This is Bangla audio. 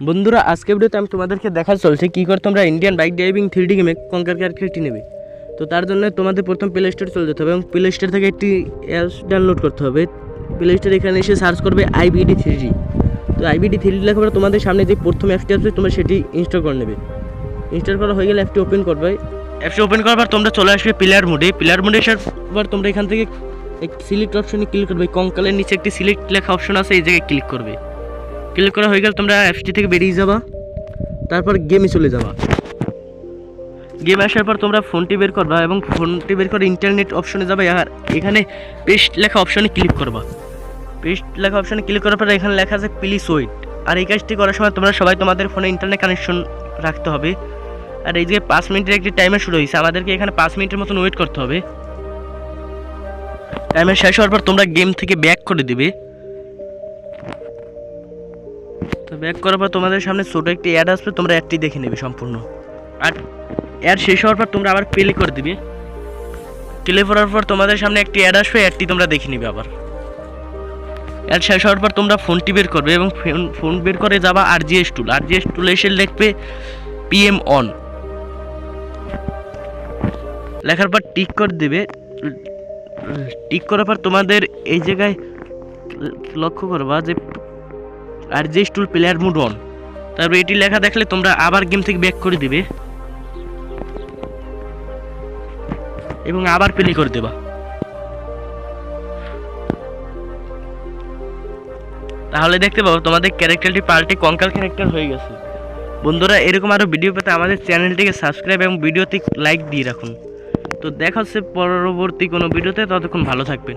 বন্ধুরা আজকে ভিডিওতে আমি তোমাদেরকে দেখা চলছে কী করে তোমরা ইন্ডিয়ান বাইক ড্রাইভিং 3D গেমে কঙ্কার ক্যারেক্টারটি নেবে। তো তার জন্য তোমাদের প্রথম প্লে স্টোরে চলে যেতে হবে এবং প্লে স্টোর থেকে একটি অ্যাপস ডাউনলোড করতে হবে। প্লে স্টোরে এখানে এসে সার্চ করবে IBD 3D। তো IBD 3D লেখার পরে তোমাদের সামনে যে প্রথম অ্যাপসটি আসবে তোমরা সেটি ইনস্টল করে নেবে। ইনস্টল করা হয়ে গেলে অ্যাপটি ওপেন করবে। অ্যাপসটি ওপেন করার পর তোমরা চলে আসবে প্লেয়ার মোডে। প্লেয়ার মোডে আসার পর তোমরা এখান থেকে সিলেক্ট অপশনে ক্লিক করবে। কঙ্কালের নিচে একটি সিলেক্ট লেখা অপশন আছে, এই জায়গায় ক্লিক করবে। ক্লিক করা হয়ে গেলে তোমরা অ্যাপসটি থেকে বেরিয়ে যাবা, তারপর গেমে চলে যাবা। গেম আসার পর তোমরা ফোনটি বের করবা এবং ফোনটি বের করে ইন্টারনেট অপশনে যাবে। আর এখানে পেস্ট লেখা অপশনে ক্লিক করবা। পেস্ট লেখা অপশনে ক্লিক করার পর এখানে লেখা আছে প্লিজ ওয়েট। আর এই কাজটি করার সময় তোমরা সবাই তোমাদের ফোনে ইন্টারনেট কানেকশন রাখতে হবে। আর এই যে 5 মিনিটের একটি টাইমার শুরু হয়েছে, আমাদেরকে এখানে 5 মিনিটের মতন ওয়েট করতে হবে। টাইমার শেষ হওয়ার পর তোমরা গেম থেকে ব্যাক করে দিবে। তো ব্যাক করার পর তোমাদের সামনে ছোটো একটি অ্যাড আসবে, তোমরা অ্যাডটি দেখে নেবে সম্পূর্ণ। আর অ্যাড শেষ হওয়ার পর তোমরা আবার প্লে করে দিবে। প্লে করার পর তোমাদের সামনে একটি অ্যাড আসবে, অ্যাডটি তোমরা দেখে নিবে। আবার অ্যাড শেষ হওয়ার পর তোমরা ফোনটি বের করবে এবং ফোন বের করে যাবা RGS টুল। RGS টুল এসে লিখবে PM অন। লেখার পর টিক করে দেবে। টিক করার পর তোমাদের এই জায়গায় লক্ষ্য করবা যে RGS tool player mode on. তারপর এটি লেখা দেখলে তোমরা আবার গেম থেকে ব্যাক করে দিবে এবং আবার প্লে করে দেবা। তাহলে দেখতে পাবো তোমাদের ক্যারেক্টারটি পাল্টে কঙ্কাল ক্যারেক্টার হয়ে গেছে। বন্ধুরা এরকম আরও ভিডিও পেতে আমাদের চ্যানেলটিকে সাবস্ক্রাইব এবং ভিডিওতে লাইক দিয়ে রাখুন। তো দেখা হচ্ছে পরবর্তী কোনো ভিডিওতে, ততক্ষণ ভালো থাকবেন।